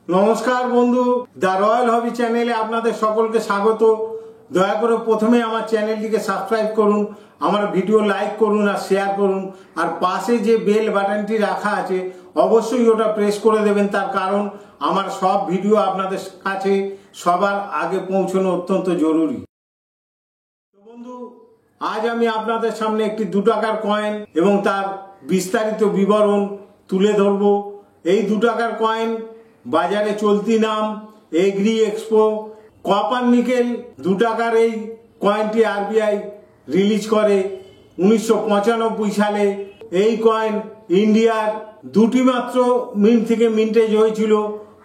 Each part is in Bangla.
নমস্কার বন্ধু, দ্য রয়্যাল হবি চ্যানেলে আপনাদের সকলকে স্বাগত। দয়া করে প্রথমে আমার চ্যানেলটিকে সাবস্ক্রাইব করুন, আমার ভিডিও লাইক করুন আর শেয়ার করুন, আর পাশে যে বেল বাটনটি রাখা আছে অবশ্যই ওটা প্রেস করে দেবেন। তার কারণ আমার সব ভিডিও আপনাদের কাছে সবার আগে পৌঁছানো অত্যন্ত জরুরি। তো বন্ধু, আজ আমি আপনাদের সামনে একটি 2 টাকার কয়েন এবং তার বিস্তারিত বিবরণ তুলে ধরব। এই 2 টাকার কয়েন বাজারে চলতি নাম এগ্রি এক্সপো কপার নিকেল 2 টাকার। এই কয়েনটি আরবিআই রিলিজ করে 1995 সালে। এই কয়েন ইন্ডিয়ার দুটি মাত্র মিন্ট থেকে মিন্টেজ হয়েছিল,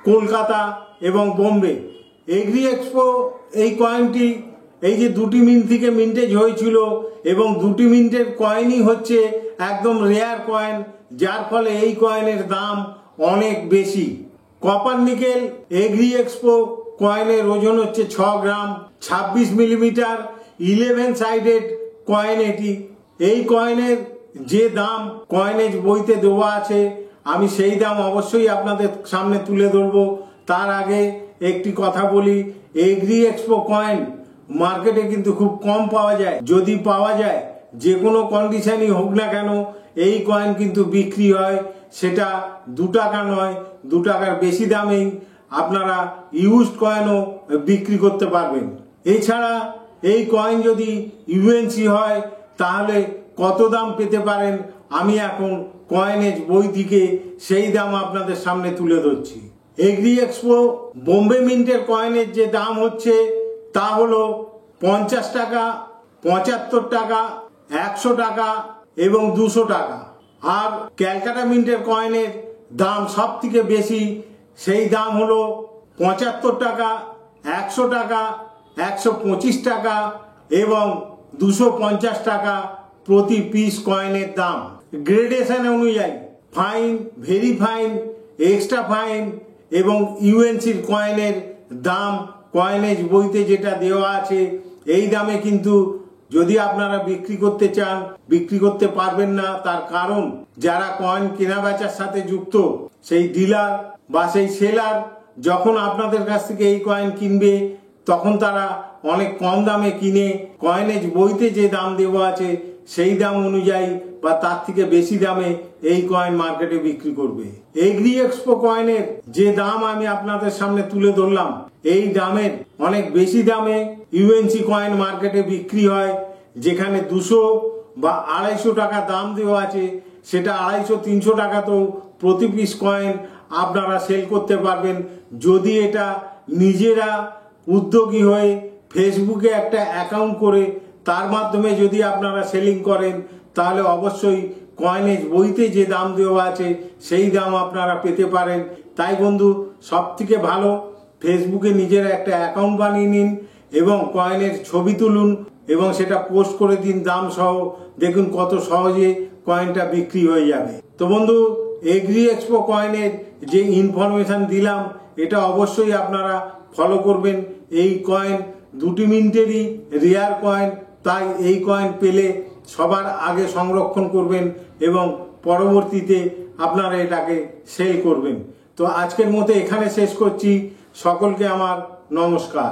কলকাতা এবং বোম্বে। এগ্রি এক্সপো এই কয়েনটি এই যে দুটি মিন্ট থেকে মিন্টেজ হয়েছিল এবং দুটি মিন্টের কয়েনই হচ্ছে একদম রেয়ার কয়েন, যার ফলে এই কয়েনের দাম অনেক বেশি। কপার নিকেল এগ্রি এক্সপো কয়েনের ওজন হচ্ছে 6 গ্রাম, 26 মিলিমিটার, 11 সাইডেড কয়েন এটি। এই কয়েনের যে দাম কয়েনেজ বইতে দেওয়া আছে আমি সেই দাম অবশ্যই আপনাদের সামনে তুলে ধরবো। তার আগে একটি কথা বলি, এগ্রি এক্সপো কয়েন মার্কেটে কিন্তু খুব কম পাওয়া যায়। যদি পাওয়া যায়, যে কোনো কন্ডিশনই হোক না কেন, এই কয়েন কিন্তু বিক্রি হয়, সেটা 2 টাকা নয়, 2 টাকার বেশি দামেই আপনারা ইউজড কয়েনও বিক্রি করতে পারবেন। এছাড়া এই কয়েন যদি ইউএনসি হয় তাহলে কত দাম পেতে পারেন আমি এখন কয়েনেজ বই থেকে সেই দাম আপনাদের সামনে তুলে ধরছি। এগ্রি এক্সপো বোম্বে মিন্টের কয়েনের যে দাম হচ্ছে তা হলো 50 টাকা, 75 টাকা, 100 টাকা এবং 200 টাকা। আর ক্যালকাটা মিন্টের কয়েনের দাম সব থেকে বেশি, সেই দাম হলো 75 টাকা, 100 টাকা, 125 টাকা এবং 250 টাকা প্রতি পিস কয়েনের দাম। গ্রেডেশন অনুযায়ী fine, very fine, extra fine এবং ইউএনসির কয়েনের দাম কয়েনেজ বইতে যেটা দেওয়া আছে এই দামে কিন্তু যদি আপনারা বিক্রি করতে চান বিক্রি করতে পারবেন না। তার কারণ যারা কয়েন কেনা বেচার সাথে যুক্ত, সেই ডিলার বা সেই সেলার যখন আপনাদের কাছ থেকে এই কয়েন কিনবে তখন তারা অনেক কম দামে কিনে কয়েনেজ বইতে যে দাম দেওয়া আছে সেই দাম অনুযায়ী বা তার থেকে বেশি দামে এই কয়েন মার্কেটে বিক্রি করবে। এগ্রি এক্সপো কয়েনের যে দাম আমি আপনাদের সামনে তুলে ধরলাম, এই দামের অনেক বেশি দামে ইউএনসি কয়েন মার্কেটে বিক্রি হয়। যেখানে 200 বা 250 টাকা দাম দেওয়া আছে, সেটা 250-300 টাকাতেও প্রতি পিস কয়েন আপনারা সেল করতে পারবেন। যদি এটা নিজেরা উদ্যোগী হয়ে ফেসবুকে একটা অ্যাকাউন্ট করে তার মাধ্যমে যদি আপনারা সেলিং করেন তাহলে অবশ্যই কয়েনেজ বইতে যে দাম দেওয়া আছে সেই দাম আপনারা পেতে পারেন। তাই বন্ধু, সব থেকে ভালো ফেসবুকে নিজের একটা অ্যাকাউন্ট বানিয়ে নিন এবং কয়েনের ছবি তুলুন এবং সেটা পোস্ট করে দিন দাম সহ। দেখুন কত সহজে কয়েনটা বিক্রি হয়ে যাবে। তো বন্ধু, এগ্রি এক্সপো কয়েনের যে ইনফরমেশন দিলাম এটা অবশ্যই আপনারা ফলো করবেন। এই কয়েন দুটি মিনিটেরই রেয়ার কয়েন, তাই এই কয়েন পেলে সবার আগে সংরক্ষণ করবেন এবং পরবর্তীতে আপনারা এটাকে সেল করবেন। তো আজকের মতো এখানে শেষ করছি। সকলকে আমার নমস্কার।